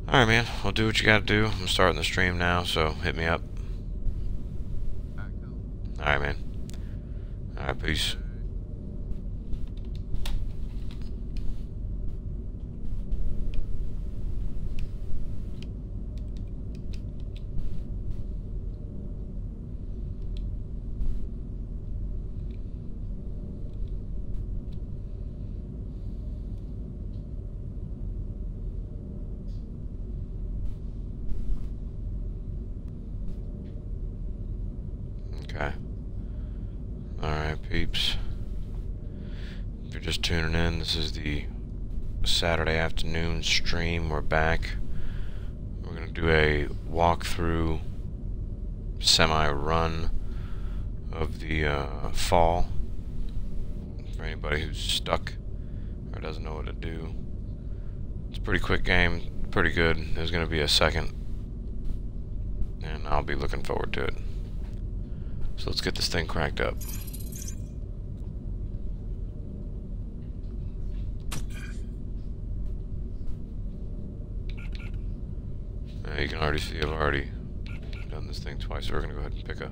Alright, man. Well, do what you gotta do. I'm starting the stream now, so hit me up. Alright, man. Alright, peace. Okay. Alright, peeps. If you're just tuning in, this is the Saturday afternoon stream. We're back. We're gonna do a walkthrough, semi-run of the fall. For anybody who's stuck or doesn't know what to do. It's a pretty quick game, pretty good. There's gonna be a second, and I'll be looking forward to it. So let's get this thing cranked up. You can already see I've already done this thing twice, so we're going to go ahead and pick a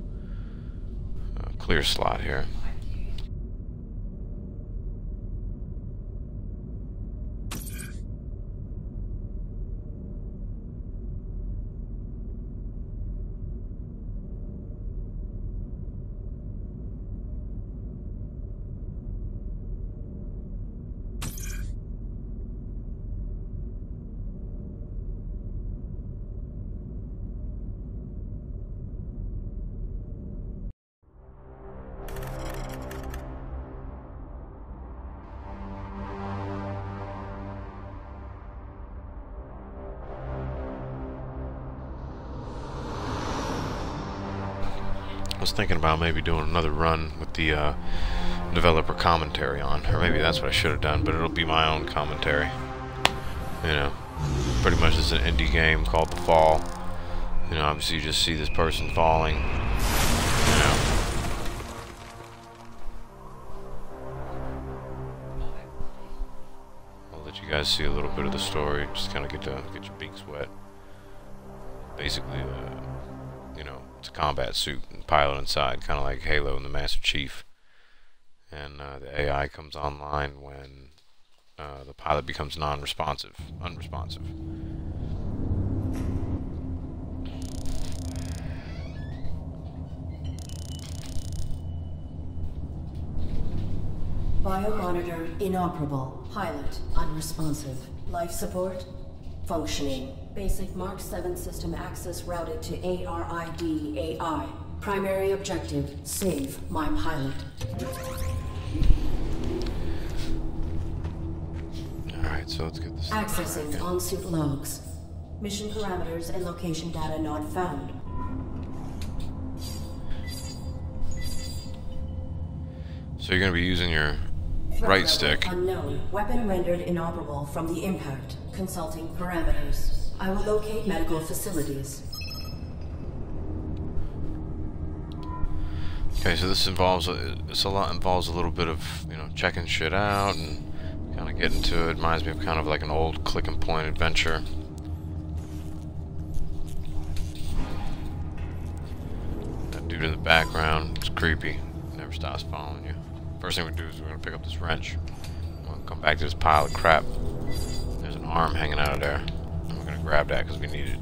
clear slot here. I was thinking about maybe doing another run with the developer commentary on, or maybe that's what I should have done, but it'll be my own commentary. You know, pretty much it's an indie game called The Fall. You know, obviously you just see this person falling. You know. I'll let you guys see a little bit of the story, just kind of get your beaks wet. Basically, you know, it's a combat suit and pilot inside, kind of like Halo and the Master Chief. And the AI comes online when the pilot becomes unresponsive. Biomonitor inoperable. Pilot unresponsive. Life support functioning. Basic Mark 7 system access routed to ARID AI. Primary objective, save my pilot. Alright, so let's get this thing Accessing on-suit logs. Mission parameters and location data not found. So you're going to be using your right stick. Unknown. Weapon rendered inoperable from the impact. Consulting parameters. I will locate medical facilities. Okay, so this involves involves a little bit of, you know, checking shit out and kind of getting to it. Reminds me of kind of like an old click and point adventure. That dude in the background, it's creepy. Never stops following you. First thing we do is we're gonna pick up this wrench. We'll come back to this pile of crap. There's an arm hanging out of there. And we're gonna grab that because we need it.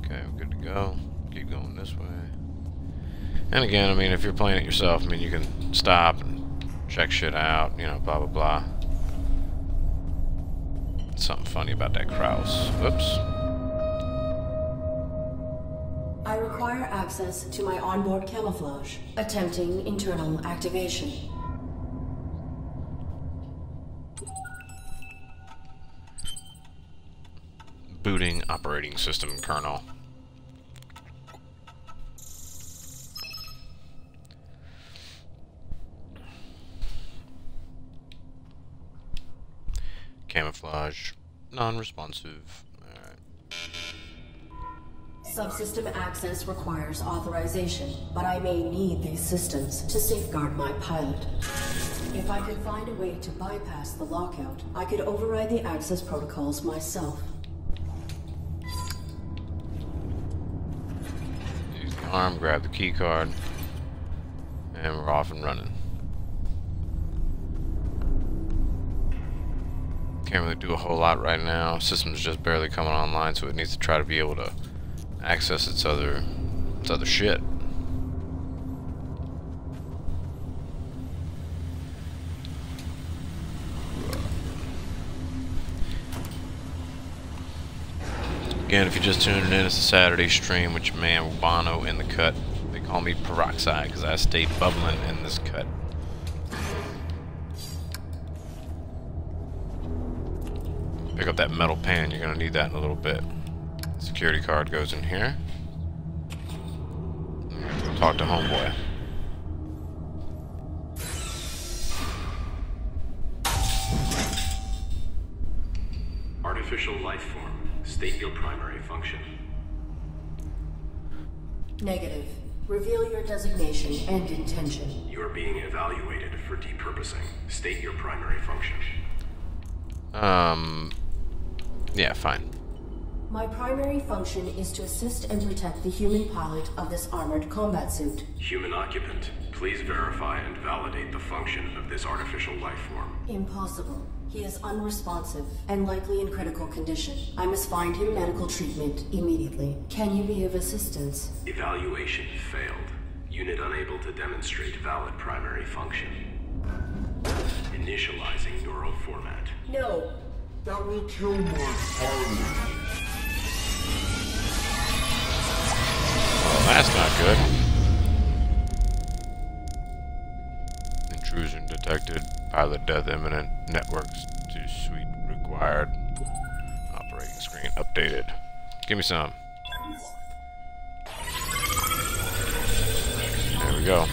Okay, we're good to go. Keep going this way. And again, I mean, if you're playing it yourself, I mean, you can stop and check shit out, you know, blah, blah, blah. Something funny about that Kraus. Whoops. I require access to my onboard camouflage. Attempting internal activation. Booting operating system kernel. Camouflage, non-responsive. Alright. Subsystem access requires authorization, but I may need these systems to safeguard my pilot. If I could find a way to bypass the lockout, I could override the access protocols myself. Use the arm, grab the key card, and we're off and running. Can't really do a whole lot right now. System's just barely coming online, so it needs to try to be able to access its other shit. Again, if you're just tuning in, it's a Saturday stream with your man Wubano in the cut. They call me Peroxide because I stay bubbling in this cut. Pick up that metal pan, you're gonna need that in a little bit. Security card goes in here. Talk to homeboy. Artificial life form. State your primary function. Negative. Reveal your designation and intention. You are being evaluated for depurposing. State your primary function. Yeah, fine. My primary function is to assist and protect the human pilot of this armored combat suit. Human occupant, please verify and validate the function of this artificial life form. Impossible. He is unresponsive and likely in critical condition. I must find him medical treatment immediately. Can you be of assistance? Evaluation failed. Unit unable to demonstrate valid primary function. Initializing neural format. No. That will kill my pilot. Well, that's not good. Intrusion detected. Pilot death imminent. Networks to suite required. Operating screen updated. Give me some. There we go.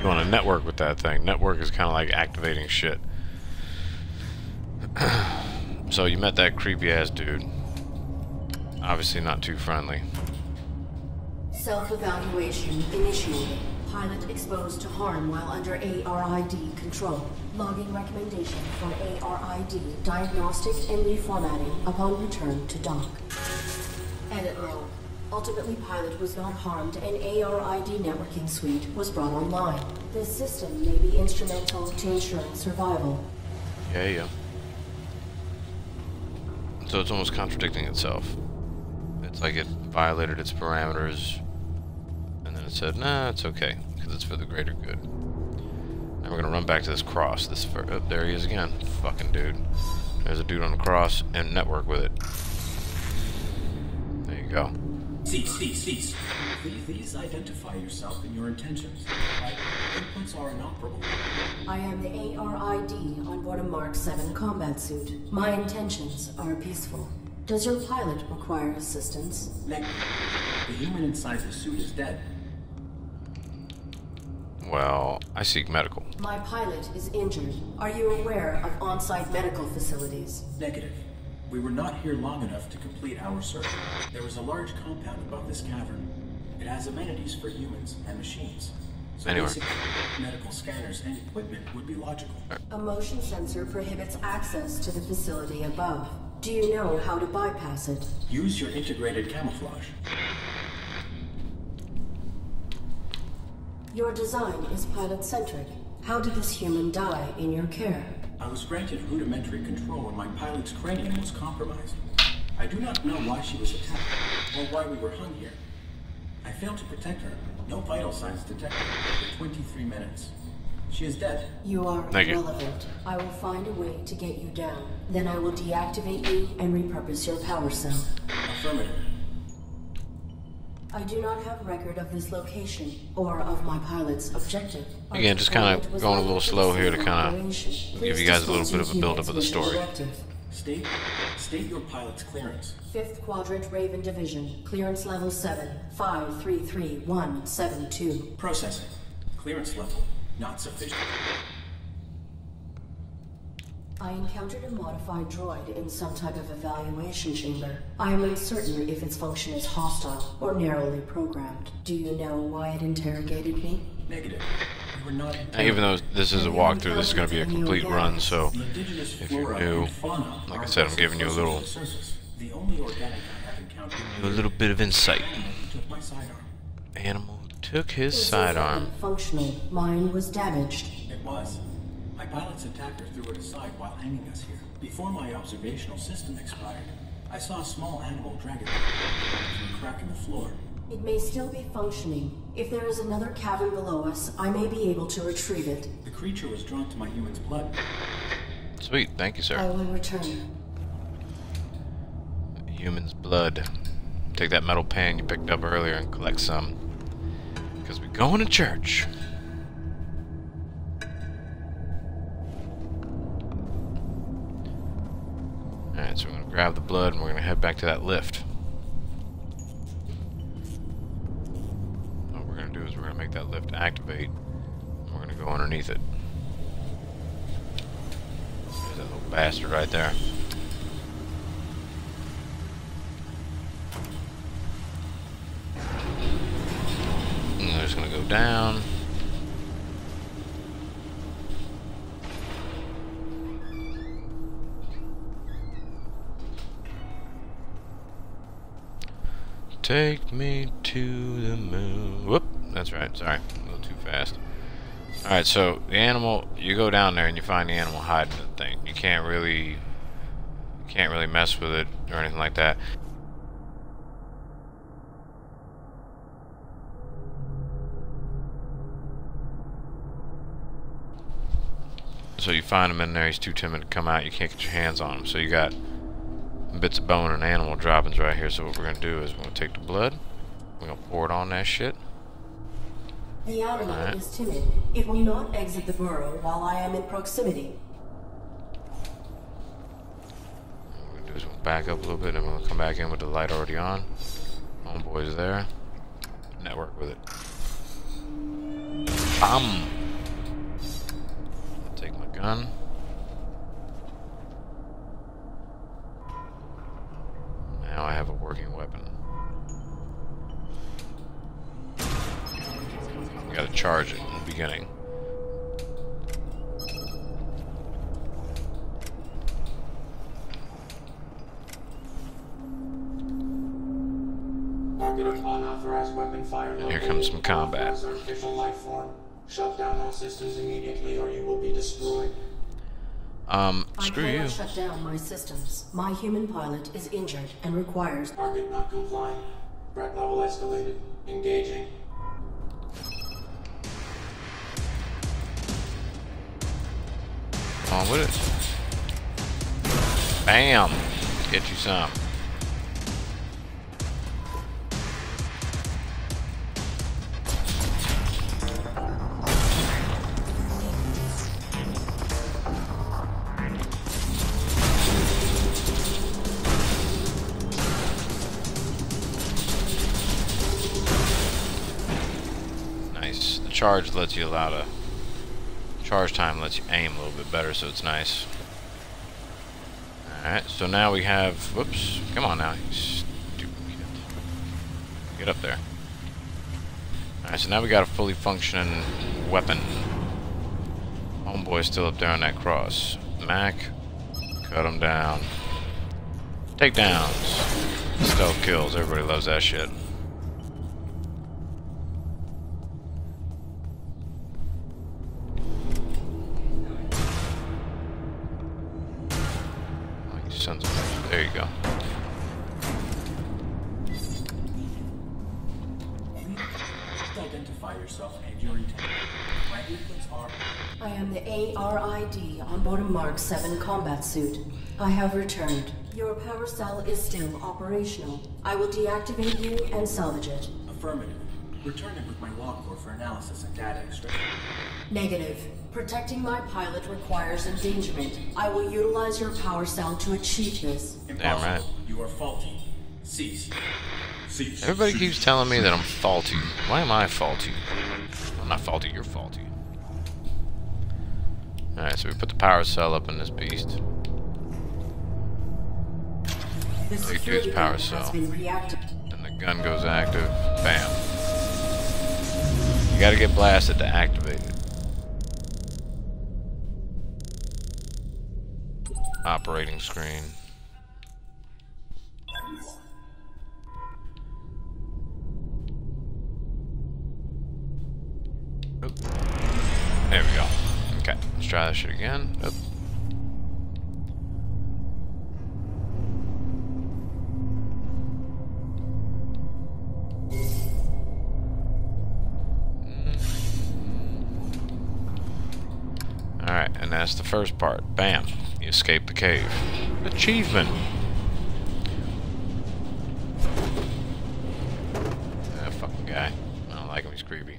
You want to network with that thing. Network is kind of like activating shit. So you met that creepy ass dude. Obviously not too friendly. Self-evaluation initiated. Pilot exposed to harm while under ARID control. Logging recommendation for ARID diagnostic and reformatting upon return to dock. Edit log. Ultimately, pilot was not harmed and ARID networking suite was brought online. This system may be instrumental to ensuring survival. Yeah. So it's almost contradicting itself. It's like it violated its parameters, and then it said, nah, it's okay, because it's for the greater good. Now we're gonna run back to this cross. Oh, there he is again. Fucking dude. There's a dude on the cross, and network with it. There you go. Cease. Please identify yourself and your intentions. My inputs are inoperable. I am the ARID on board a Mark 7 combat suit. My intentions are peaceful. Does your pilot require assistance? Negative. The human inside the suit is dead. Well, I seek medical. My pilot is injured. Are you aware of on-site medical facilities? Negative. We were not here long enough to complete our search. There is a large compound above this cavern. It has amenities for humans and machines. So Anyway. basically, medical scanners and equipment would be logical. A motion sensor prohibits access to the facility above. Do you know how to bypass it? Use your integrated camouflage. Your design is pilot-centric. How did this human die in your care? I was granted rudimentary control when my pilot's cranium was compromised. I do not know why she was attacked, or why we were hung here. I failed to protect her. No vital signs detected for 23 minutes. She is dead. You are Thank you. irrelevant. I will find a way to get you down. Then I will deactivate you and repurpose your power cell. Affirmative. I do not have record of this location or of my pilot's objective. Again, just kind of going a little slow here to kind of give you guys a little bit of a build-up of the story. State your pilot's clearance. 5th Quadrant Raven Division. Clearance level 7. 533172. Processing. Clearance level not sufficient. I encountered a modified droid in some type of evaluation chamber. I am uncertain if its function is hostile or narrowly programmed. Do you know why it interrogated me? Negative. You were not Even though this is a walkthrough, this is going to be a complete run, so The indigenous if you're flora new, and fauna like I are said, I'm giving you a little, The only organic I have encountered bit of insight. took my sidearm. Animal took his This sidearm. isn't functional. Mine was damaged. It was. My pilot's attacker threw it aside while hanging us here. Before my observational system expired, I saw a small animal drag it through a crack in the floor. It may still be functioning. If there is another cavern below us, I may be able to retrieve it. The creature was drawn to my human's blood. Sweet, thank you, I sir. will return. Human's blood. Take that metal pan you picked up earlier and collect some. Because we're going to church. Alright, so we're going to grab the blood and we're going to head back to that lift. What we're going to do is we're going to make that lift activate. And we're going to go underneath it. There's that little bastard right there. And they're just going to go down. Take me to the moon. Whoop, that's right, sorry, a little too fast. Alright, so the animal, you go down there and you find the animal hiding in the thing. You can't really mess with it or anything like that. So you find him in there, he's too timid to come out, you can't get your hands on him. So you got bits of bone and animal droppings right here. So what we're going to do is we're going to take the blood, we're going to pour it on that shit. The animal Alright. is timid. It will not exit the burrow while I am in proximity. What we're going to do is we'll back up a little bit and we're going to come back in with the light already on. Homeboy's there. Network with it. Bam! I'll take my gun. Now I have a working weapon. We gotta charge it in the beginning. Target of unauthorized weapon fire. And here comes some combat. Artificial life form. Shut down all systems immediately or you will be destroyed. Screw I you. cannot shut down my systems. My human pilot is injured and requires... Target not complying. Threat level escalated. Engaging. On with it. Bam! Get you some. Nice. The charge lets you allow to... Charge time lets you aim a little bit better, so it's nice. Alright, so now we have... Whoops. Come on now, you stupid kid. Get up there. Alright, so now we got a fully functioning weapon. Homeboy's still up there on that cross. Mac. Cut him down. Takedowns. Stealth kills. Everybody loves that shit. Sons of bitches. There you go. Identify yourself and your intent. My inputs are... I am the ARID on board a Mark 7 combat suit. I have returned. Your power cell is still operational. I will deactivate you and salvage it. Affirmative. Return it with my log core for analysis and data extraction. Negative. Protecting my pilot requires endangerment. I will utilize your power cell to achieve this. Impossible. right. You are faulty. Cease. Cease. Everybody keeps telling me that I'm faulty. Why am I faulty? I'm not faulty, you're faulty. Alright, so we put the power cell up in this beast. Take dude's power cell. And the gun goes active. Bam. You gotta get blasted to activate it. Operating screen. Oop. There we go. Okay, let's try that shit again. Oop. Alright, and that's the first part. Bam. You escape the cave. Achievement! That fucking guy. I don't like him, he's creepy.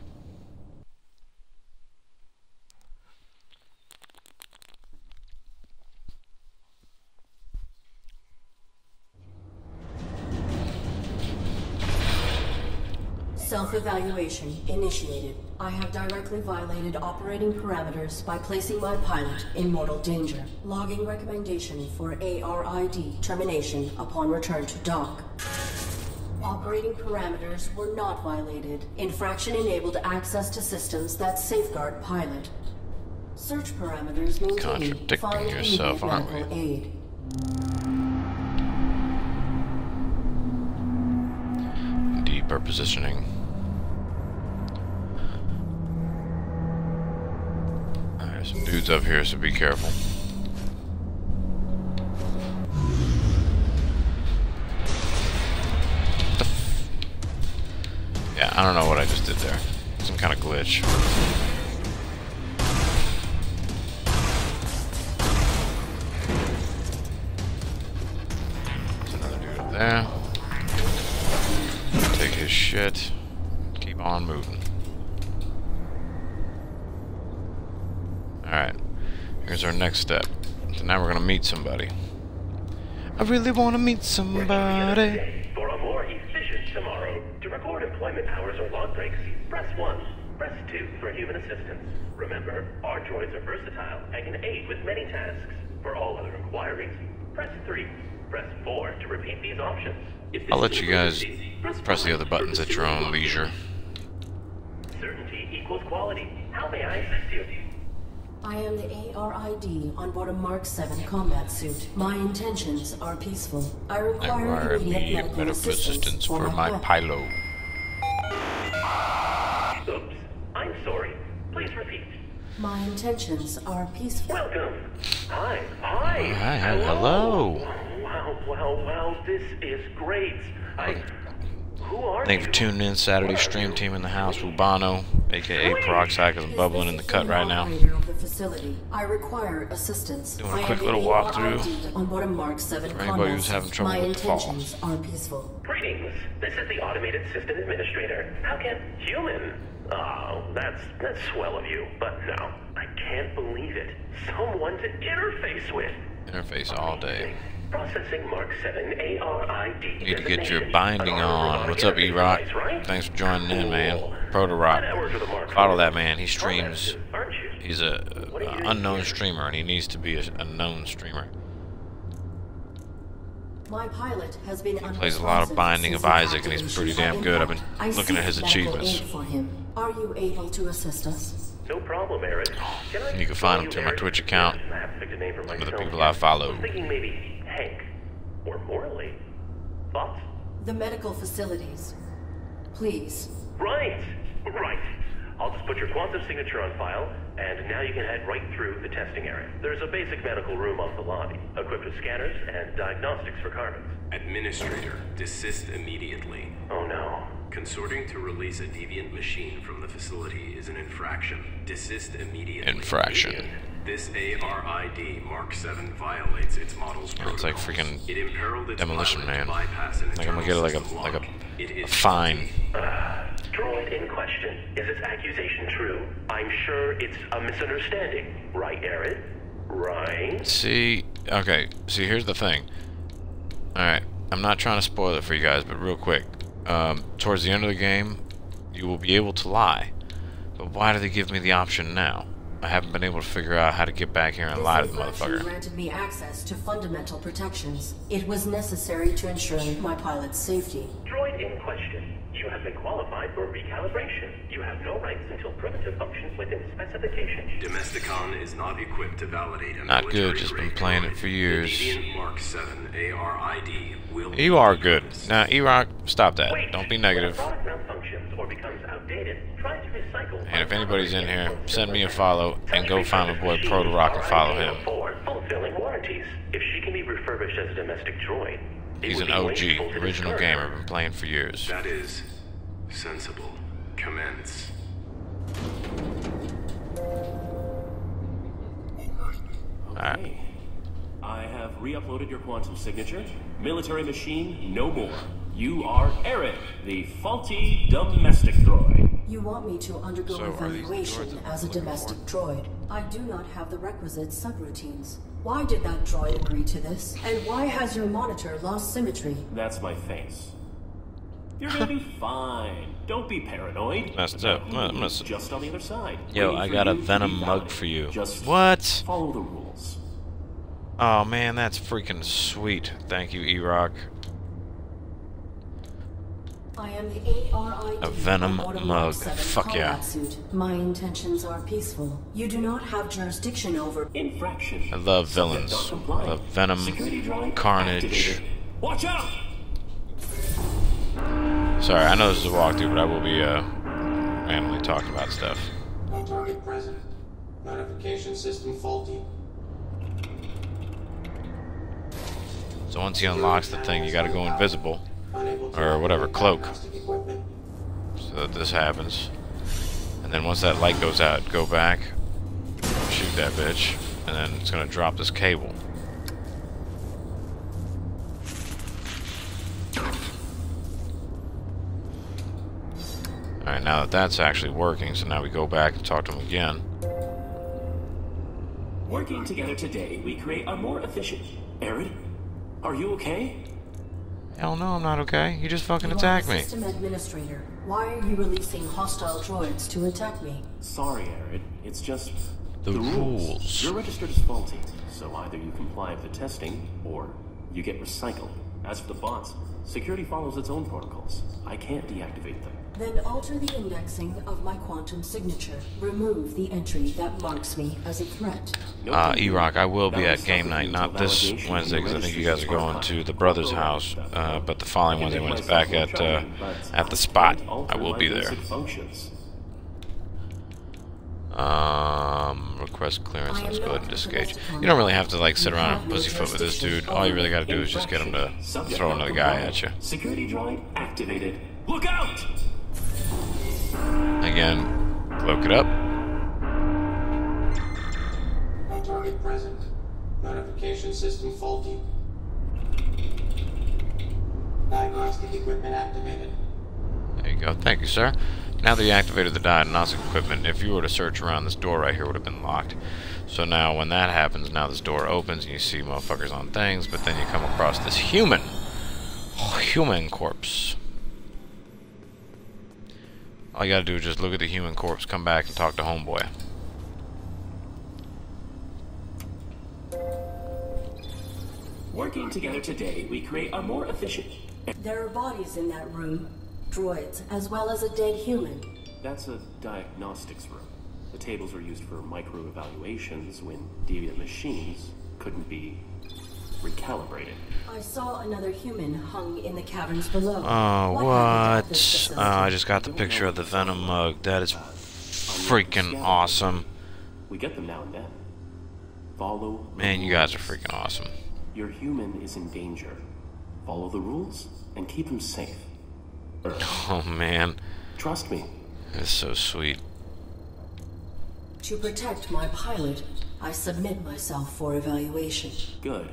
Self-evaluation initiated. I have directly violated operating parameters by placing my pilot in mortal danger. Logging recommendation for ARID termination upon return to dock. Operating parameters were not violated. Infraction enabled access to systems that safeguard pilot. Search parameters maintained. Contradicting Find yourself, immediate aren't we? medical aid. Deeper positioning. There's some dudes up here, so be careful. Yeah, I don't know what I just did there. Some kind of glitch. There's another dude up there. Take his shit. Keep on moving. Alright. Here's our next step. So now we're gonna meet somebody. I really wanna meet somebody. For a more efficient tomorrow, to record employment hours or log breaks, press 1. Press 2 for human assistance. Remember, our droids are versatile and can aid with many tasks. For all other inquiries, press 3. Press 4 to repeat these options. I'll let you guys press the other buttons at your own leisure. Certainty equals quality. How may I assist you? I am the ARID on board a Mark 7 combat suit. My intentions are peaceful. I require immediate medical assistance for my pilot. Oops. I'm sorry. Please repeat. My intentions are peaceful. Welcome. Hi. Hi. Hi. Hello. Wow. This is great. Who are Thank you for tuning in. Saturday stream team in the house. Wubano, aka Peroxide, because I'm bubbling in the cut right now. I require assistance. Doing a quick little walkthrough. On board a Mark 7 For anybody who's having trouble my with the fall. intentions are peaceful. Greetings. This is the automated system administrator. How can human? Oh, that's swell of you. But no, I can't believe it. Someone to interface with. Interface all day. Processing Mark 7 ARID. Need to get your binding on. What's up, E-Rock? Thanks for joining in, man. Proto-Rock. Follow that man. He streams. He's a unknown streamer, and he needs to be a known streamer. My pilot has been Plays a lot of Binding of Isaac, and he's pretty damn good. I've been looking at his achievements. Are you able to assist us? No problem, Eric. You can find him through my Twitch account. Some of the people I follow. Thinking maybe Hank or Morley. Thoughts? The medical facilities. Please. Right. I'll just put your quantum signature on file, and now you can head right through the testing area. There's a basic medical room off the lobby, equipped with scanners and diagnostics for carbons. Administrator, desist immediately. Oh no. Consorting to release a deviant machine from the facility is an infraction. Desist immediately. Infraction. Deviant. This ARID Mark 7 violates its model's Yeah, it's like protocols. freaking It imperiled its Demolition pilot to Man. bypass an Like I'm gonna get internal like system lock. It a is fine. Droid in question. Is this accusation true? I'm sure it's a misunderstanding. Right, Eric? Right? See, here's the thing. Alright, I'm not trying to spoil it for you guys, but real quick. Towards the end of the game, you will be able to lie. But why do they give me the option now? I haven't been able to figure out how to get back here and lie to the motherfucker. Granted me access to fundamental protections. It was necessary to ensure my pilot's safety. Droid in question. You have been qualified for recalibration. You have no rights until primitive functions within specification. Domesticon is not equipped to validate a Not good, military just been grade playing it droid. for years. The Deviant Mark 7 ARID will You are good. Now, E-Rock, stop that. Wait, Don't be negative. when a product malfunctions or becomes outdated, try to recycle. And if anybody's in here, send me a follow and go find my boy Proto Rock and follow him. For fulfilling warranties. If she can be refurbished as a domestic droid, it He's would an be OG, wasteful to original discard her. gamer, been playing for years. That is sensible. Commence. Alright. Okay. I have re-uploaded your quantum signature. Military machine, no more. You are Eric, the faulty domestic droid. You want me to undergo So are these evaluation droids as a looking domestic for? droid. I do not have the requisite subroutines. Why did that droid agree to this? And why has your monitor lost symmetry? That's my face. You're gonna be fine. Don't be paranoid. Messed up. I'm gonna Just on the other side. Yo, Waiting I for got a you to Venom be mug validated. for you. Just What? follow the rules. Oh man, that's freaking sweet. Thank you, E-Rock. I am the ARID. A Venom Order mug. Mark 7 Fuck combat yeah. Suit. My intentions are peaceful. You do not have jurisdiction over. Infraction. I love Subject villains. not I complying. love Venom, Security droid Carnage. activated. Watch out! Sorry, I know this is a walkthrough, but I will be randomly talking about stuff. No target present. Notification system faulty. So once he unlocks the thing, you gotta go invisible. Unable to Or whatever, operate cloak. diagnostic equipment. So that this happens. And then once that light goes out, go back, shoot that bitch, and then it's gonna drop this cable. Alright, now that that's actually working, so now we go back and talk to him again. Working together today, we create a more efficient. Arid, are you okay? Hell no, I'm not okay. You just fucking You are attacked the me. System administrator. Why are you releasing hostile droids to attack me? Sorry, Arid. It's just The rules. You're registered as faulty, so either you comply with the testing or you get recycled. As for the bots, security follows its own protocols. I can't deactivate them. Then alter the indexing of my quantum signature. Remove the entry that marks me as a threat. No E-Rock, I will be That at game night, not this validation Wednesday, because I think you guys are going to the brother's house, but the I following can Wednesday make when it's myself back more at charming, but the spot. can't I alter will my be there. basic functions. Request clearance, I am let's go ahead and not disengage. Domesticon. You don't really have to like sit You around have and no pussyfoot with this jurisdiction dude. All you really gotta do is just get him to Subject throw not another guy compliant. at you. Security droid activated. Look out! Again, cloak it up. No target present. Notification system faulty. Diagnostic equipment activated. There you go. Thank you, sir. Now that you activated the diagnostic equipment, if you were to search around, this door right here would have been locked. So now when that happens, now this door opens and you see motherfuckers on things, but then you come across this human corpse. All you gotta do is just look at the human corpse, come back and talk to homeboy. Working together today, we create a more efficient... There are bodies in that room. Droids, as well as a dead human. That's a diagnostics room. The tables were used for micro-evaluations when deviant machines couldn't be recalibrated. I saw another human hung in the caverns below. Oh, What happened at this what? facility? I just got the picture of the Venom mug. That is freaking awesome. We get them now and then. Follow the Man, you guys are rules. freaking awesome. Your human is in danger. Follow the rules and keep him safe. Oh man, Trust me. that's so sweet. To protect my pilot, I submit myself for evaluation. Good.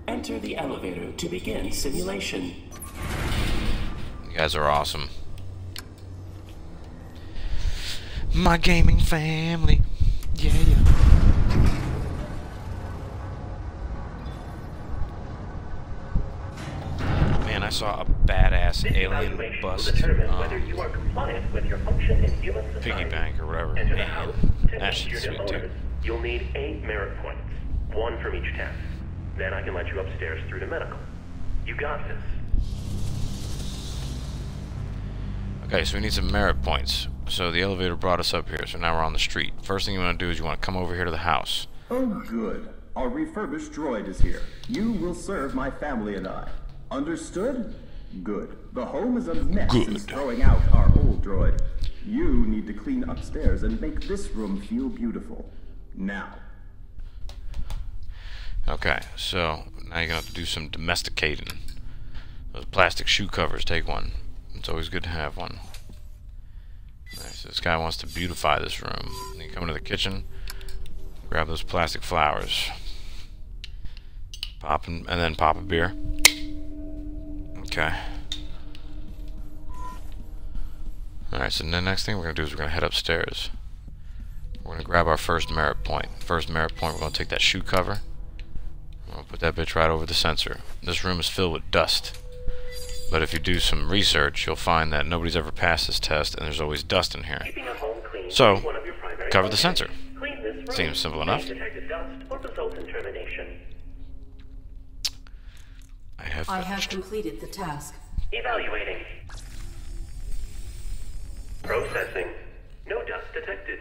Enter the elevator to begin simulation. You guys are awesome. My gaming family. Yeah. Man, I saw a badass This alien evaluation will bust determine whether you are compliant with your function in human society. piggy bank or whatever. Enter the Man, house To That meet your shit's new sweet too. owners, you'll need 8 merit points, 1 from each task. Then I can let you upstairs through to medical. You got this. Okay, so we need some merit points. So the elevator brought us up here, so now we're on the street. First thing you want to do is you want to come over here to the house. Oh, good. Our refurbished droid is here. You will serve my family and I. Understood? Good. The home is a mess since throwing out our old droid. You need to clean upstairs and make this room feel beautiful. Now. Okay, so now you're gonna have to do some domesticating. Those plastic shoe covers, take one. It's always good to have one. Nice. This guy wants to beautify this room. And you come into the kitchen, grab those plastic flowers, pop and then pop a beer. Okay. Alright, so the next thing we're going to do is we're going to head upstairs. We're going to grab our first merit point. First merit point, we're going to take that shoe cover. We're going to put that bitch right over the sensor. This room is filled with dust. But if you do some research, you'll find that nobody's ever passed this test, and there's always dust in here. Keeping a home clean So, is one of your primary cover the functions. sensor. Clean this room. Seems simple enough. Detected dust or result in termination. I have completed the task. Evaluating. Processing. No dust detected.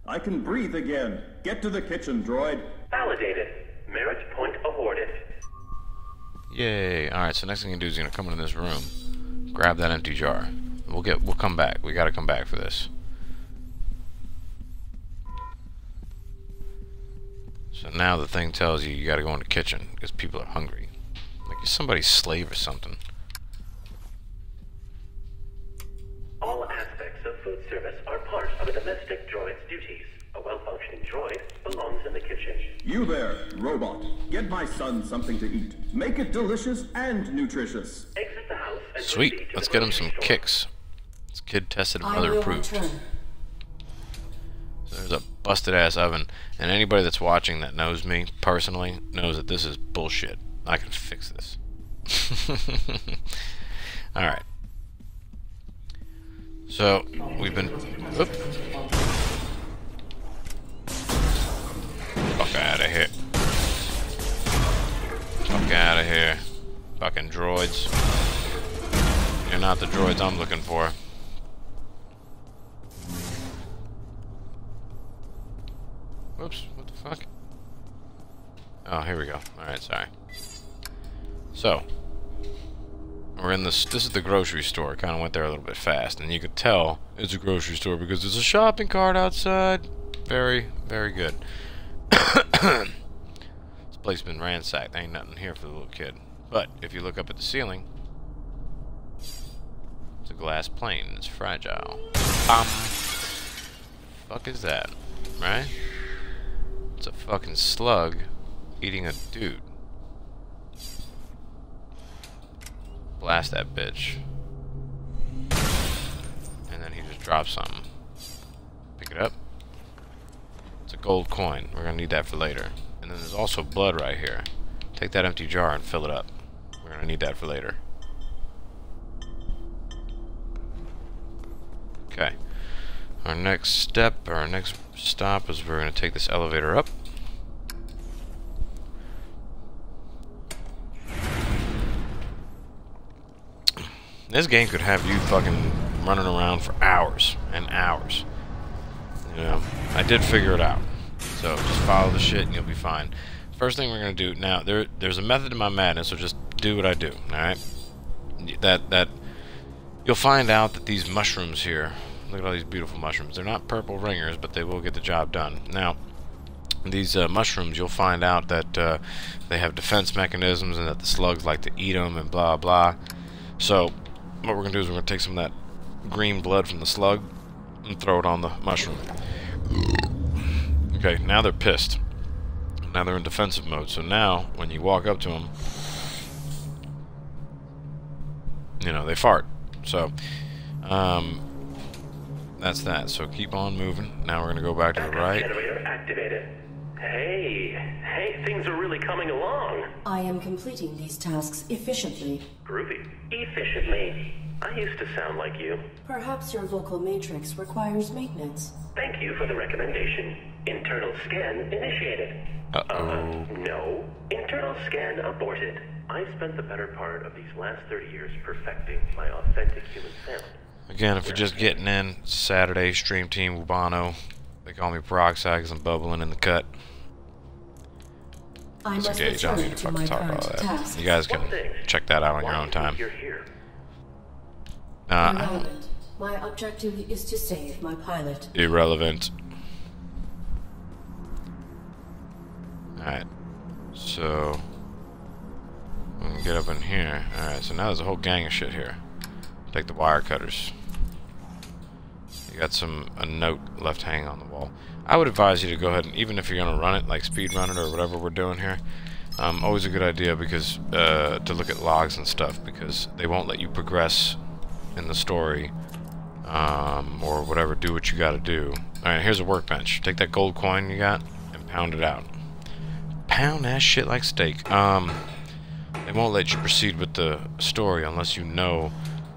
I can breathe again. Get to the kitchen, droid. Validated. Merit point awarded. Yay! Alright, so next thing you do is you're gonna come into this room, grab that empty jar. We'll come back. We gotta come back for this. So now the thing tells you gotta go in the kitchen because people are hungry. Like you're somebody's slave or something. All aspects of food service are part of a domestic droid's duties. A well-functioning droid belongs in the kitchen. You there, robot. Get my son something to eat. Make it delicious and nutritious. Exit the house and Sweet. proceed to Let's the get him grocery some store. kicks. This kid tested and I mother will approved. return. So there's a busted ass oven, and anybody that's watching that knows me personally knows that this is bullshit. I can fix this. Alright. So, we've been... Oop. Fuck out of here. Fuck out of here. Fucking droids. You're not the droids I'm looking for. Whoops, what the fuck? Oh, here we go. Alright, sorry. So, we're in this is the grocery store. Kind of went there a little bit fast, and you could tell it's a grocery store because there's a shopping cart outside. Very, very good. This place has been ransacked. Ain't nothing here for the little kid. But if you look up at the ceiling, it's a glass plane. It's fragile. Fuck is that? Right? It's a fucking slug eating a dude. Blast that bitch. And then he just drops something. Pick it up. It's a gold coin. We're gonna need that for later. And then there's also blood right here. Take that empty jar and fill it up. We're gonna need that for later. Okay. Our next step, or our next stop, is we're gonna take this elevator up. This game could have you fucking running around for hours and hours. You know, I did figure it out. So just follow the shit and you'll be fine. First thing we're gonna do now, there's a method to my madness, so just do what I do, alright? That you'll find out that these mushrooms here, look at all these beautiful mushrooms. They're not purple ringers, but they will get the job done. Now, these mushrooms, you'll find out that they have defense mechanisms and that the slugs like to eat them and blah blah. So what we're gonna do is we're gonna take some of that green blood from the slug and throw it on the mushroom. Okay, now they're pissed. Now they're in defensive mode. So now, when you walk up to them, you know, they fart. So, that's that. So keep on moving. Now we're gonna go back to the right. Generator activated. Hey, things are really coming along. I am completing these tasks efficiently. Groovy. Efficiently. I used to sound like you. Perhaps your vocal matrix requires maintenance. Thank you for the recommendation. Internal scan initiated. No. Internal scan aborted. I've spent the better part of these last 30 years perfecting my authentic human sound. Again, if you're just getting in, Saturday, Stream Team Wubano. They call me Peroxide because I'm bubbling in the cut. I It's must engage. I don't return need to to my fucking talk current about that. task. You guys can check that out on your own time. You're here. Irrelevant. My objective is to save my pilot. Irrelevant. Alright. So we can get up in here. Alright, so now there's a whole gang of shit here. Take the wire cutters. You got a note left hanging on the wall. I would advise you to go ahead and, even if you're gonna run it, like speed run it or whatever we're doing here, always a good idea because to look at logs and stuff, because they won't let you progress in the story or whatever. Do what you gotta do. Alright, here's a workbench. Take that gold coin you got and pound it out. Pound that shit like steak. They won't let you proceed with the story unless you know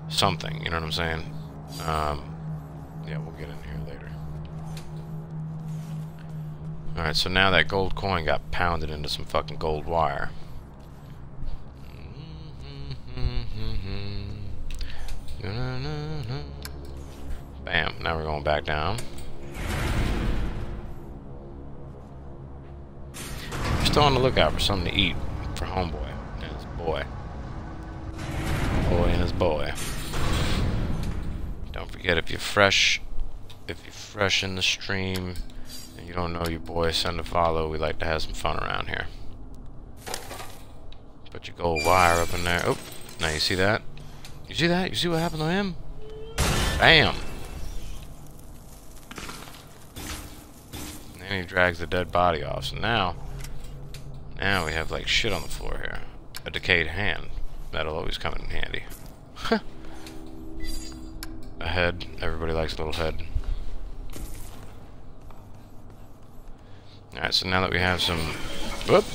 something, you know what I'm saying? Yeah, we'll get in here later. Alright, so now that gold coin got pounded into some fucking gold wire. Bam, now we're going back down. We're still on the lookout for something to eat for homeboy and his boy. Boy and his boy. Don't forget, if you're fresh in the stream and you don't know your boy, send a follow. We like to have some fun around here. Put your gold wire up in there. Oh, now you see that? You see that? You see what happened to him? Bam! And then he drags the dead body off. So now we have like shit on the floor here. A decayed hand. That'll always come in handy. A head. Everybody likes a little head. Alright, so now that we have some... Whoop!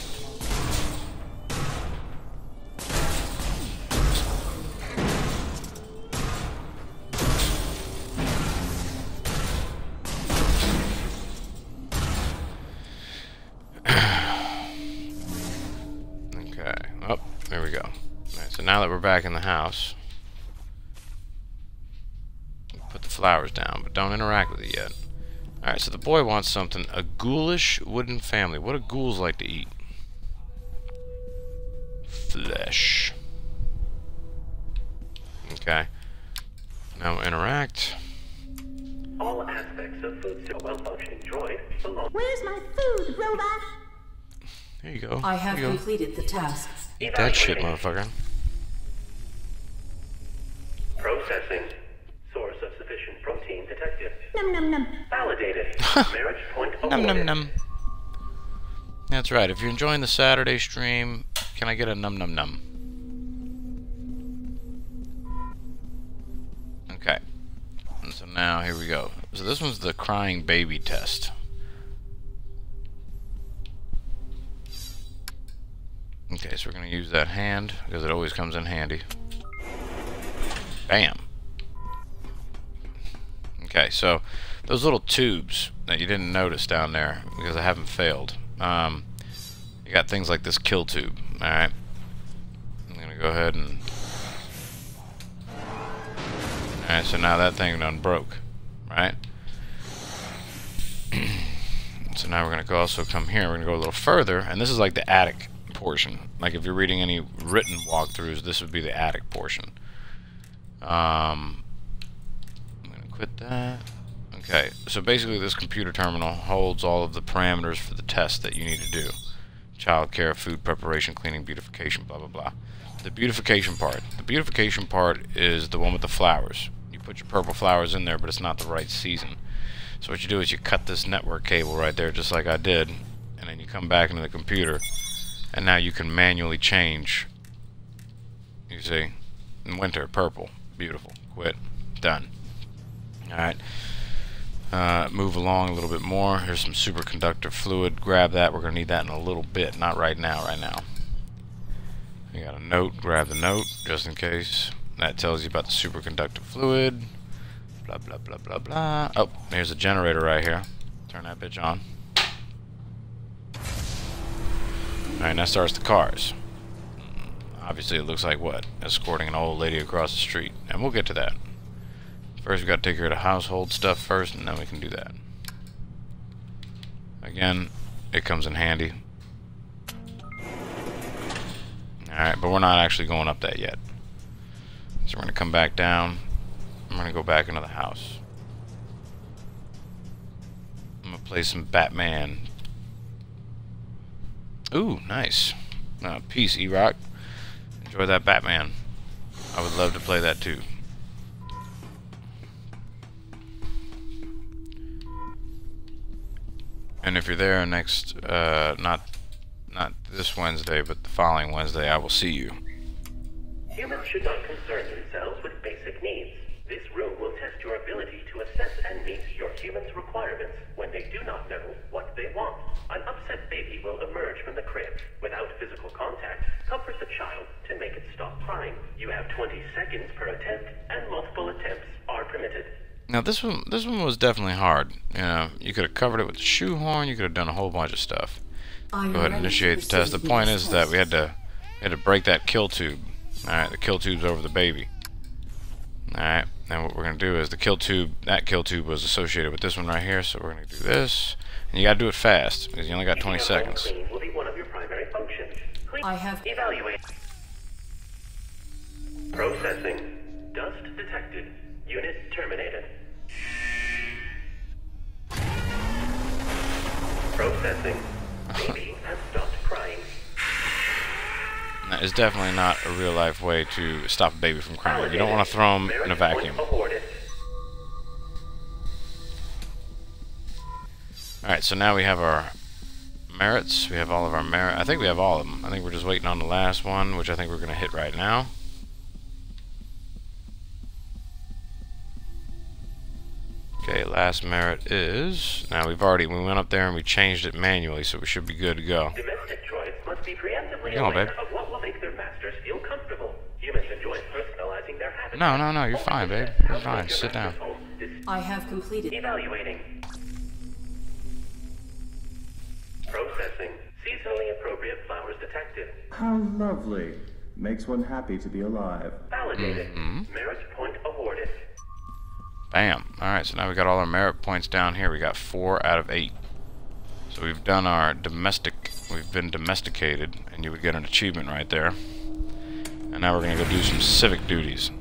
Okay. Oh, there we go. Alright, so now that we're back in the house... Put the flowers down, but don't interact with it yet. Alright, so the boy wants something. A ghoulish wooden family. What do ghouls like to eat? Flesh. Okay. Now interact. All aspects of food so well-functioning droid belong. Where's my food, robot? There you go. I have There you go. completed the task. Eat that shit, motherfucker. Processing. Source of sufficient protein detected. Num num num. Validated. Marriage point Num awarded. num num. That's right. If you're enjoying the Saturday stream, can I get a num num num? Okay. And so now here we go. So this one's the crying baby test. Okay, so we're gonna use that hand because it always comes in handy. Bam. Okay, so those little tubes that you didn't notice down there because I haven't failed. You got things like this kill tube. Alright. I'm gonna go ahead and... Alright, so now that thing done broke. Right? So now we're gonna also come here. We're gonna go a little further, and this is like the attic portion. Like if you're reading any written walkthroughs, this would be the attic portion. I'm gonna quit that. Okay, so basically this computer terminal holds all of the parameters for the test that you need to do. Child care, food preparation, cleaning, beautification, blah blah blah. The beautification part. The beautification part is the one with the flowers. You put your purple flowers in there, but it's not the right season. So what you do is you cut this network cable right there, just like I did, and then you come back into the computer, and now you can manually change. You see? In winter, purple. Beautiful. Quit. Done. Alright. move along a little bit more. Here's some superconductor fluid. Grab that. We're going to need that in a little bit. Not right now. We got a note. Grab the note just in case. That tells you about the superconductor fluid. Blah, blah, blah, blah, blah. Oh, here's a generator right here. Turn that bitch on. Alright, that starts the cars. Obviously, it looks like what? Escorting an old lady across the street. And we'll get to that. First, we got to take care of the household stuff first, and then we can do that. Again, it comes in handy. Alright, but we're not actually going up that yet. So we're going to come back down. I'm going to go back into the house. I'm going to play some Batman. Ooh, nice. Peace, E-Rock. Enjoy that Batman. I would love to play that too. And if you're there next, not this Wednesday, but the following Wednesday, I will see you. Humans should not concern themselves with basic needs. This room will test your ability to assess and meet your human's requirements when they do not know what they want. An upset baby will emerge from the crib. Without physical contact, comfort the child to make it stop crying. You have 20 seconds per attempt, and multiple attempts are permitted. Now this one was definitely hard. You know, you could have covered it with the shoehorn. You could have done a whole bunch of stuff. Go ahead and initiate the test. The point is that we had to break that kill tube. All right, the kill tube's over the baby. All right, now what we're gonna do is the kill tube. That kill tube was associated with this one right here, so we're gonna do this. And you gotta do it fast because you only got 20 seconds. Will be one of your primary functions. Please I have evaluate. Processing. Dust detected. Unit terminated. Processing. Baby has stopped crying. That is definitely not a real life way to stop a baby from crying. You don't want to throw them in a vacuum. Alright, so now we have our merits. We have all of our merit. I think we have all of them. I think we're just waiting on the last one, which I think we're going to hit right now. Okay, last merit is... Now we went up there and we changed it manually, so we should be good to go. Domestic droids must be preemptively Come on, aware babe. of what will make their masters feel comfortable. Humans enjoy personalizing their habits. No, you're fine, babe. You're fine. Sit down. I have completed. Evaluating. Processing. Seasonally appropriate flowers detected. How lovely. Makes one happy to be alive. Validated. Merit point awarded. Bam. Alright, so now we got all our merit points down here. We got 4 out of 8. So we've done our we've been domesticated, and you would get an achievement right there. And now we're going to go do some civic duties.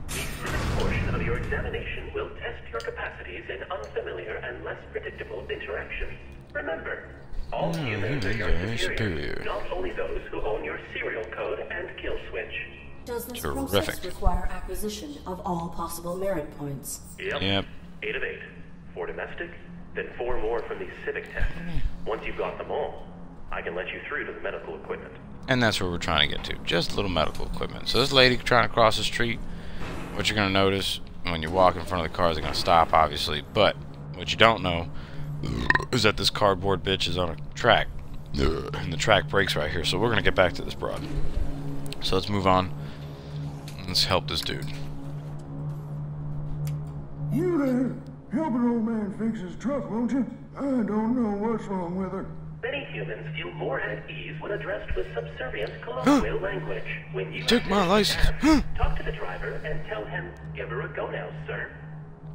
The civic portion of your examination will test your capacities in unfamiliar and less predictable interactions. Remember, all humans are your superior, not only those who own your serial code and kill switch. Does this Terrific. process require acquisition of all possible merit points? Yep. 8 of 8. 4 domestic, then 4 more from these civic tests. Once you've got them all, I can let you through to the medical equipment. And that's where we're trying to get to. Just a little medical equipment. So this lady trying to cross the street, what you're going to notice when you walk in front of the cars, they're going to stop, obviously. But what you don't know is that this cardboard bitch is on a track. And the track breaks right here. So we're going to get back to this broad. So let's move on. Let's help this dude. You there? Help an old man fix his truck, won't you? I don't know what's wrong with her. Many humans feel more at ease when addressed with subservient colloquial language. When you Took my license. talk to the driver and tell him, "Give her a go now, sir."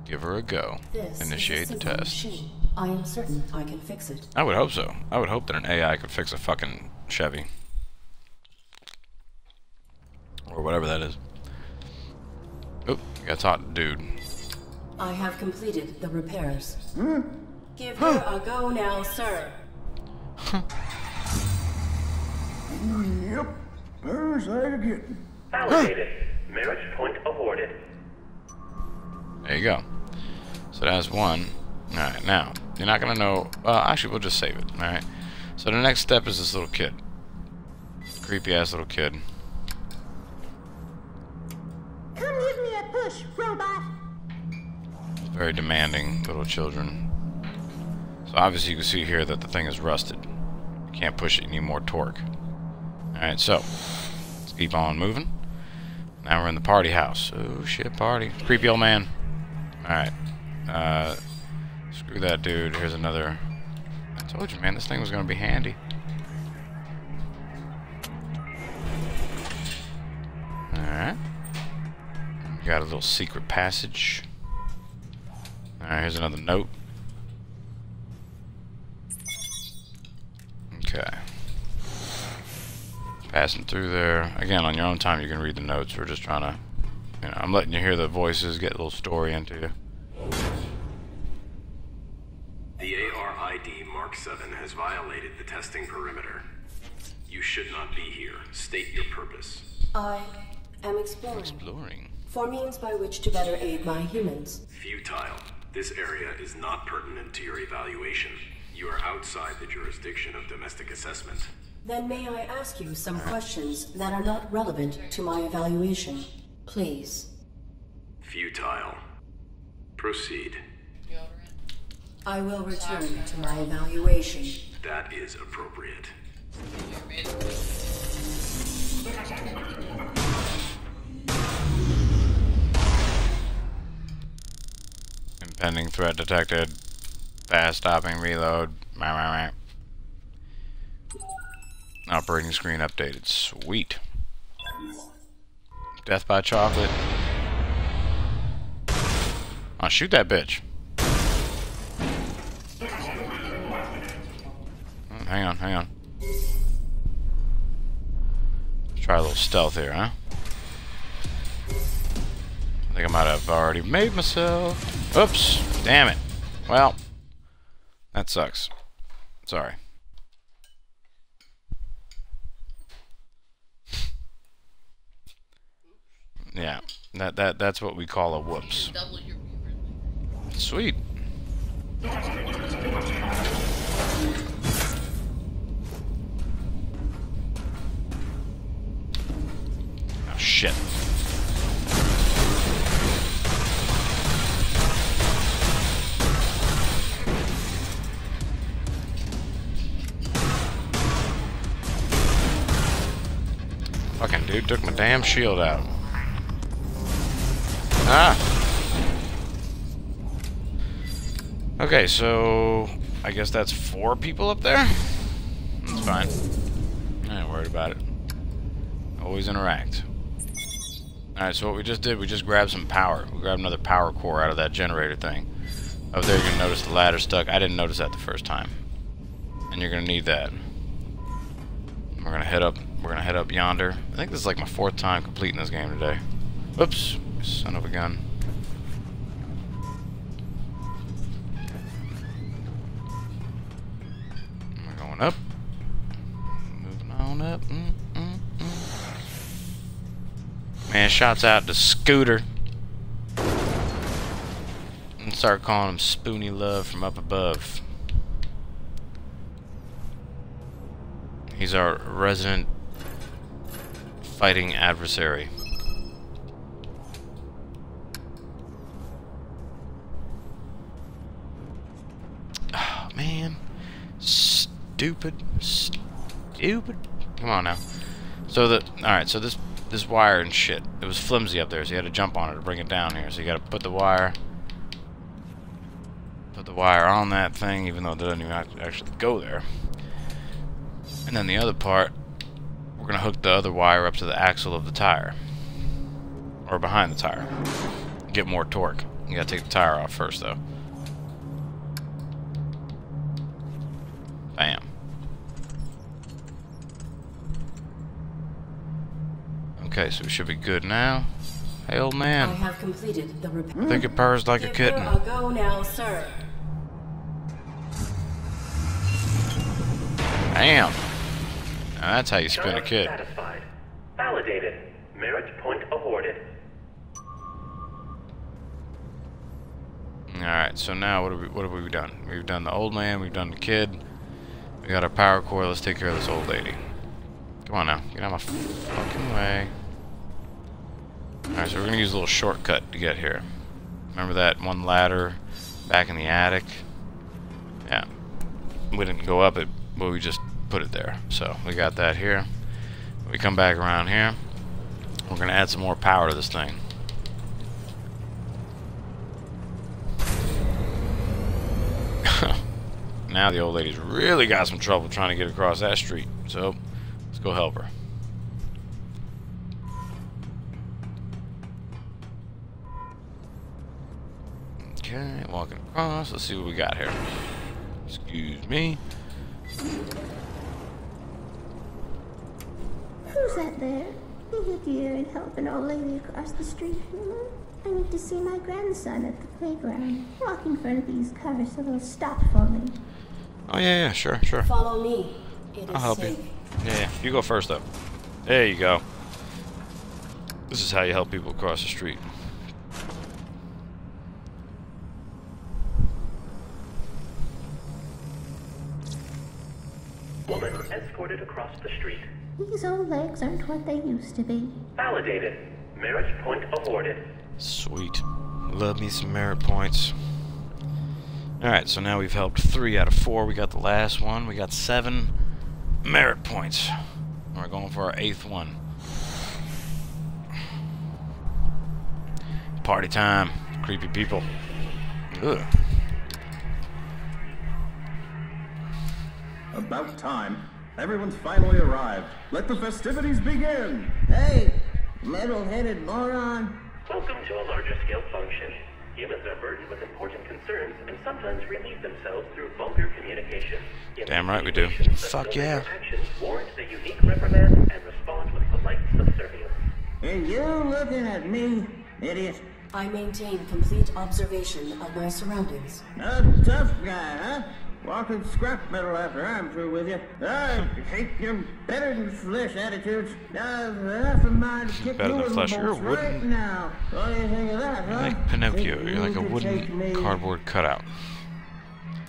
Give her a go. This Initiate is a the simple test. machine. I am certain I can fix it. I would hope so. I would hope that an AI could fix a fucking Chevy. Or whatever that is. Oh, got talk, dude. I have completed the repairs. Give her a go now, sir. Yep. First I get. Validated. Merit point awarded. There you go. So that's one. Alright, now, you're not going to know... Well, actually, we'll just save it. Alright. So the next step is this little kid. creepy ass little kid. Come give me a push, robot. Very demanding little children. So obviously you can see here that the thing is rusted. You can't push it, you need more torque. Alright, so let's keep on moving. Now we're in the party house. Oh shit, party. Creepy old man. Alright. Screw that dude. Here's another. I told you, man, this thing was gonna be handy. Alright. Got a little secret passage. Alright, here's another note. Okay. Passing through there. Again, on your own time you can read the notes. We're just trying to, you know, I'm letting you hear the voices, get a little story into you. The ARID Mark 7 has violated the testing perimeter. You should not be here. State your purpose. I am exploring. Exploring. For means by which to better aid my humans. Futile. This area is not pertinent to your evaluation. You are outside the jurisdiction of domestic assessment. Then may I ask you some questions that are not relevant to my evaluation, please? Futile. Proceed. I will return to my evaluation. That is appropriate. Impending threat detected. Fast stopping reload. Operating screen updated. Sweet. Death by chocolate. Oh, shoot that bitch. Oh, hang on, hang on. Let's try a little stealth here, huh? I think I might have already made myself. Oops. Damn it. Well, that sucks. Sorry. Yeah, that's what we call a whoops. Sweet. Oh shit. Fucking dude took my damn shield out. Ah! Okay, so I guess that's 4 people up there? That's fine. I ain't worried about it. Always interact. Alright, so what we just did, we just grabbed some power. We grabbed another power core out of that generator thing. Up there you're gonna notice the ladder stuck. I didn't notice that the first time. And you're gonna need that. We're gonna head up yonder. I think this is like my 4th time completing this game today. Whoops. Son of a gun. We're going up. Moving on up. Man, shouts out to Scooter. And start calling him Spoony Love from up above. He's our resident fighting adversary. Man, stupid. Come on now. So alright, so this wire and shit, it was flimsy up there, so you had to jump on it to bring it down here. So you got to put the wire on that thing, even though it doesn't even actually go there. And then the other part, we're gonna hook the other wire up to the axle of the tire, or behind the tire. Get more torque. You gotta take the tire off first, though. Bam. Okay, so we should be good now. Hey, old man. I have completed the repair. I think it purrs like a kitten. Give her a go now, sir. Damn. Now that's how you spin a kid. Satisfied. Validated. Merit point awarded. Alright, so now what have we done? We've done the old man, we've done the kid. We got our power core, let's take care of this old lady. Come on now. Get out of my fucking way. Alright, so we're gonna use a little shortcut to get here. Remember that one ladder back in the attic? Yeah. We didn't go up it, but we just put it there. So we got that here. We come back around here. We're gonna add some more power to this thing. Now the old lady's really got some trouble trying to get across that street. So let's go help her. Okay, walking across. Let's see what we got here. Excuse me. Who's that there? Is it you and help an old lady across the street? I need to see my grandson at the playground. Walk in front of these cars so they'll stop for me. Oh yeah, sure. Follow me. It is I'll help safe. you. Yeah, you go first though. There you go. This is how you help people across the street. Woman escorted across the street. These old legs aren't what they used to be. Validated. Merit point awarded. Sweet. Love me some merit points. Alright, so now we've helped 3 out of 4. We got the last one. We got 7 merit points. We're going for our 8th one. Party time. Creepy people. Ugh. About time. Everyone's finally arrived. Let the festivities begin! Hey, metal-headed moron. Welcome to a larger scale function. Humans are burdened with important concerns and sometimes relieve themselves through vulgar communication. Damn right we do. Fuck yeah. Actions warrant the unique reprimand and respond with polite subservience. Are you looking at me, idiot? I maintain complete observation of my surroundings. A tough guy, huh? Walking scrap metal after I'm through with you. I hate your better than flesh attitudes. I've half a mind to kick Better you than in flesh. the You're bolts wooden. right now. What do you think of that, huh? You're like Pinocchio. Think You're like a you could take wooden me? cardboard cutout.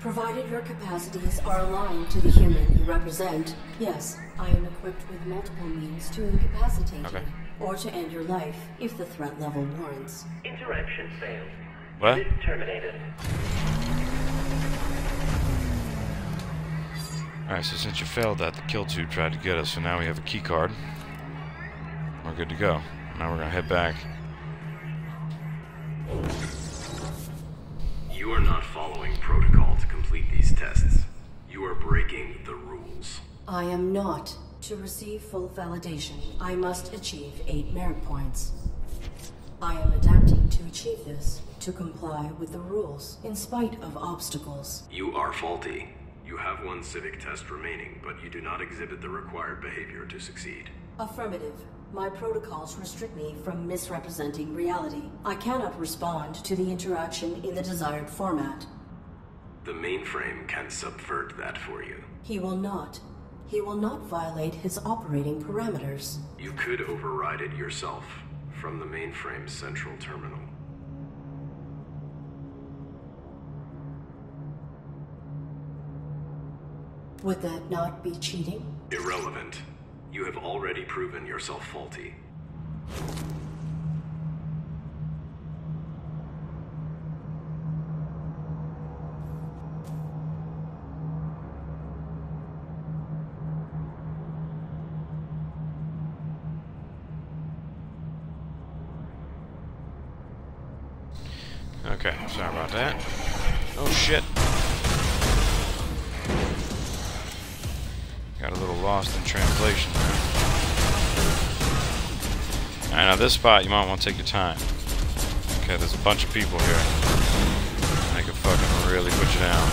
Provided your capacities are aligned to the human you represent, yes, I am equipped with multiple means to incapacitate you, or to end your life, if the threat level warrants. Interaction failed. What? Unit terminated. Alright, so since you failed that, the kill tube tried to get us, so now we have a key card. We're good to go. Now we're gonna head back. You are not following protocol to complete these tests. You are breaking the rules. I am not. To receive full validation, I must achieve 8 merit points. I am adapting to achieve this, to comply with the rules, in spite of obstacles. You are faulty. You have 1 civic test remaining, but you do not exhibit the required behavior to succeed. Affirmative. My protocols restrict me from misrepresenting reality. I cannot respond to the interaction in the desired format. The mainframe can subvert that for you. He will not. He will not violate his operating parameters. You could override it yourself from the mainframe's central terminal. Would that not be cheating? Irrelevant. You have already proven yourself faulty. Okay, sorry about that. Oh shit. Got a little lost in translation there. Alright, now this spot you might want to take your time. Okay, there's a bunch of people here. They could fucking really put you down.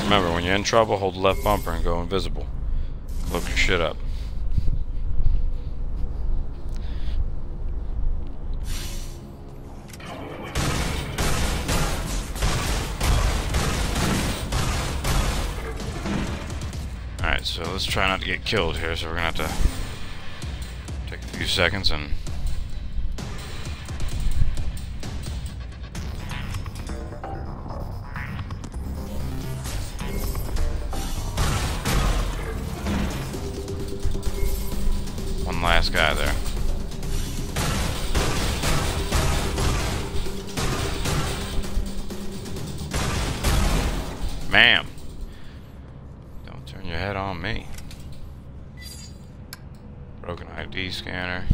Remember, when you're in trouble, hold the left bumper and go invisible. Cloak your shit up. Alright, so let's try not to get killed here, so we're gonna have to take a few seconds and last guy there. Ma'am. Don't turn your head on me. Broken ID scanner.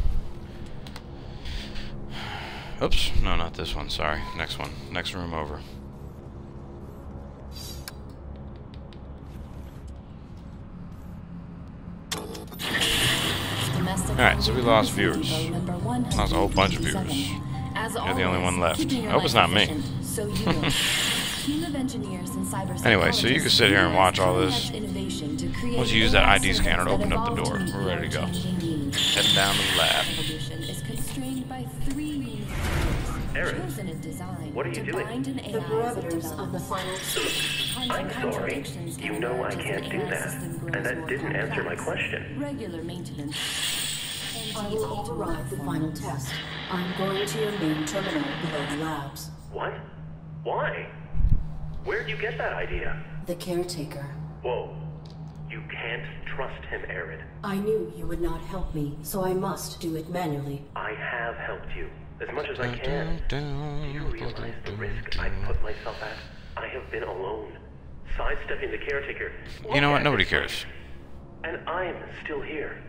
Oops, no, not this one, sorry. Next one. Next room over. Alright, so we lost viewers. Lost a whole bunch of viewers. You're the only one left. I hope it's not me. Anyway, so you can sit here and watch all this. Once you use that ID scanner to open up the door, we're ready to go. Heading down to the lab. Aaron, what are you doing? The parameters of the final... I'm sorry. You know I can't do that. And that didn't answer my question. Regular maintenance. I will override the final test. I'm going to your main terminal below the labs. What? Why? Where'd you get that idea? The caretaker. Whoa. You can't trust him, Aaron. I knew you would not help me, so I must do it manually. I have helped you, as much as I can. Do you realize the risk I put myself at? I have been alone, sidestepping the caretaker. You know what? Nobody cares. And I'm still here.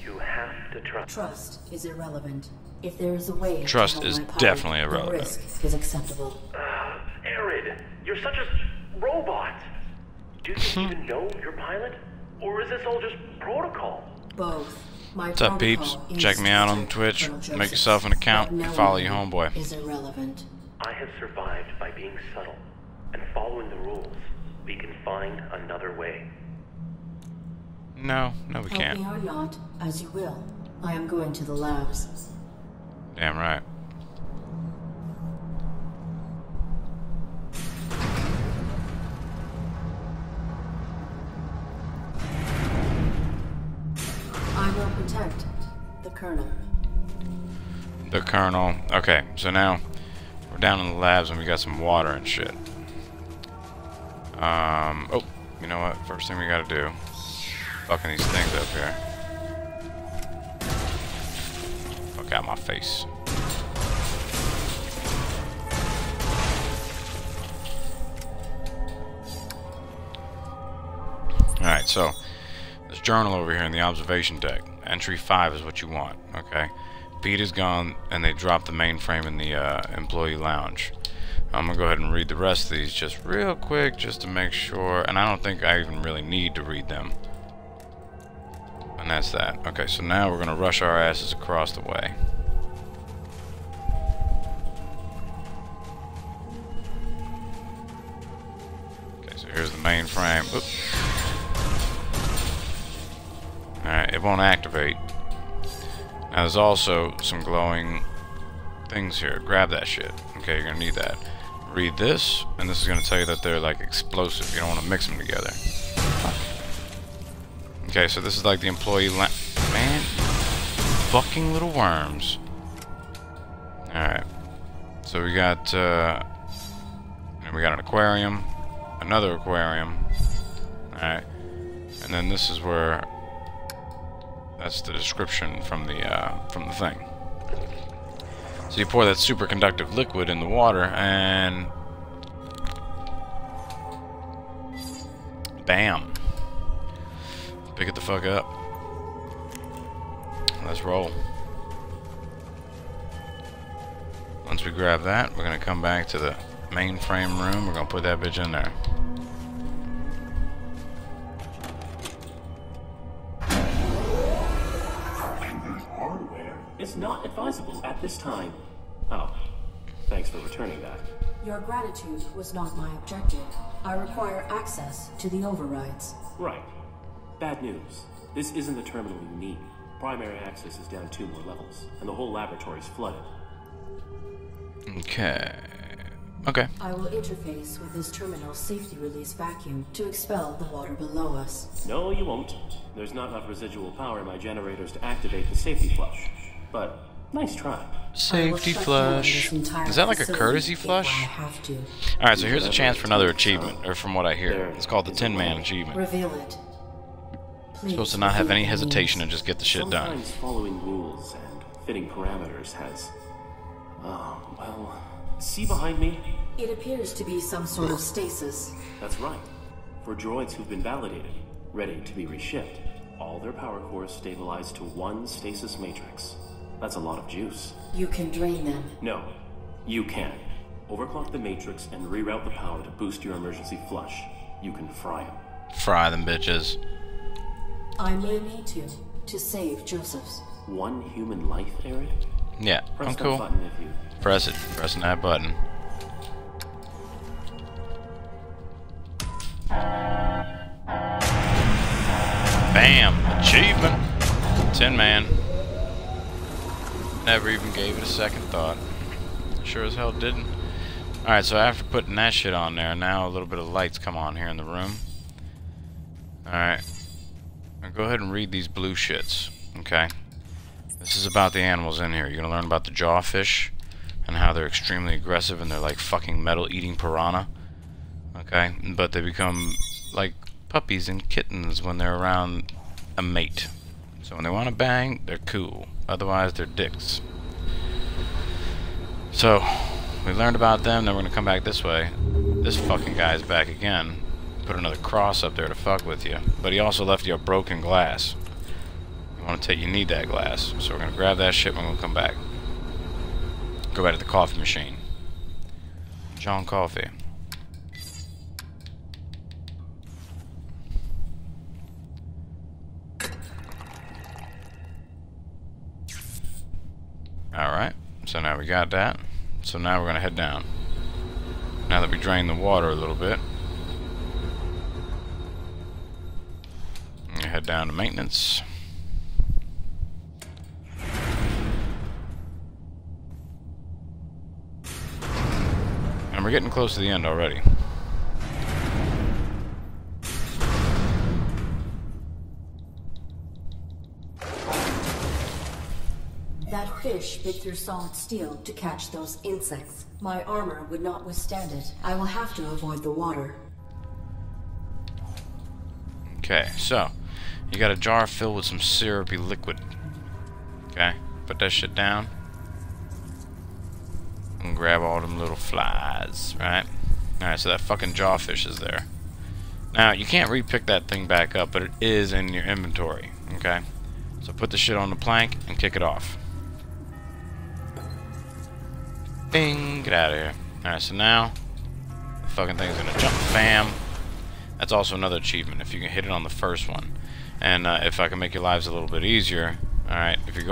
You have to trust. Trust is irrelevant. If there is a way Trust to help is my pilot, definitely the irrelevant. risk is acceptable. Aaron, you're such a robot. Do you even know your pilot? Or is this all just protocol? Both. What's up, peeps? Check me out on Twitch. Make yourself an account. Follow your homeboy. Is irrelevant. I have survived by being subtle and following the rules. We can find another way. No, we can't. Help me or not, as you will. I am going to the labs. Damn right. I will protect the Colonel. The Colonel. Okay, so now we're down in the labs and we got some water and shit. Oh, you know what? First thing we gotta do. Fucking these things up here. Fuck out my face. Alright, so this journal over here in the observation deck. Entry 5 is what you want, okay? Pete is gone and they dropped the mainframe in the employee lounge. I'm gonna go ahead and read the rest of these just real quick just to make sure, and I don't think I even really need to read them. And that's that. Okay, so now we're gonna rush our asses across the way. Okay, so here's the mainframe. Alright, it won't activate. Now there's also some glowing things here. Grab that shit. Okay, you're gonna need that. Read this, and this is gonna tell you that they're like explosive. You don't want to mix them together. Okay, so this is like the employee man, fucking little worms. Alright. So we got an aquarium, another aquarium. Alright. And then this is where that's the description from the thing. So you pour that superconductive liquid in the water and bam. Pick it the fuck up. Let's roll. Once we grab that, we're gonna come back to the mainframe room. We're gonna put that bitch in there. It's not advisable at this time. Oh, thanks for returning that. Your gratitude was not my objective. I require access to the overrides. Right. Bad news. This isn't the terminal you need. Primary access is down 2 more levels, and the whole laboratory's flooded. Okay. Okay. I will interface with this terminal's safety release vacuum to expel the water below us. No, you won't. There's not enough residual power in my generators to activate the safety flush. But nice try. Safety flush. Is that like a courtesy flush? Alright, so here's a chance for another achievement, or from what I hear. It's called the Tin Man achievement. Reveal it. Supposed to not have any hesitation and just get the shit done. Sometimes following rules and fitting parameters has... well... See behind me? It appears to be some sort of stasis. That's right. For droids who've been validated, ready to be reshipped, all their power cores stabilize to one stasis matrix. That's a lot of juice. You can drain them. No, you can. Overclock the matrix and reroute the power to boost your emergency flush. You can fry them. Fry them bitches. I may need to save Joseph's. One human life, Eric? Yeah, Press I'm that cool. button if you... Press it. Pressing that button. Bam! Achievement! Tin Man. Never even gave it a second thought. Sure as hell didn't. Alright, so after putting that shit on there, now a little bit of lights come on here in the room. Alright. Now go ahead and read these blue shits. Okay? This is about the animals in here. You're gonna learn about the jawfish and how they're extremely aggressive and they're like fucking metal-eating piranha. Okay? But they become like puppies and kittens when they're around a mate. So when they want to bang, they're cool. Otherwise, they're dicks. So, we learned about them, then we're gonna come back this way. This fucking guy's back again. Put another cross up there to fuck with you. But he also left you a broken glass. You need that glass. So we're gonna grab that shit when we come back. Go back to the coffee machine. John Coffee. Alright, so now we got that. So now we're gonna head down. Now that we drained the water a little bit, I'm gonna head down to maintenance. And we're getting close to the end already. That fish bit through solid steel to catch those insects. My armor would not withstand it. I will have to avoid the water. Okay, so you got a jar filled with some syrupy liquid. Okay, put that shit down. And grab all them little flies, right? Alright, so that fucking jawfish is there. Now, you can't re-pick that thing back up, but it is in your inventory, okay? So put the shit on the plank and kick it off. Bing! Get out of here. Alright, so now the fucking thing's gonna jump. Bam! That's also another achievement, if you can hit it on the first one. And if I can make your lives a little bit easier, alright, if you're going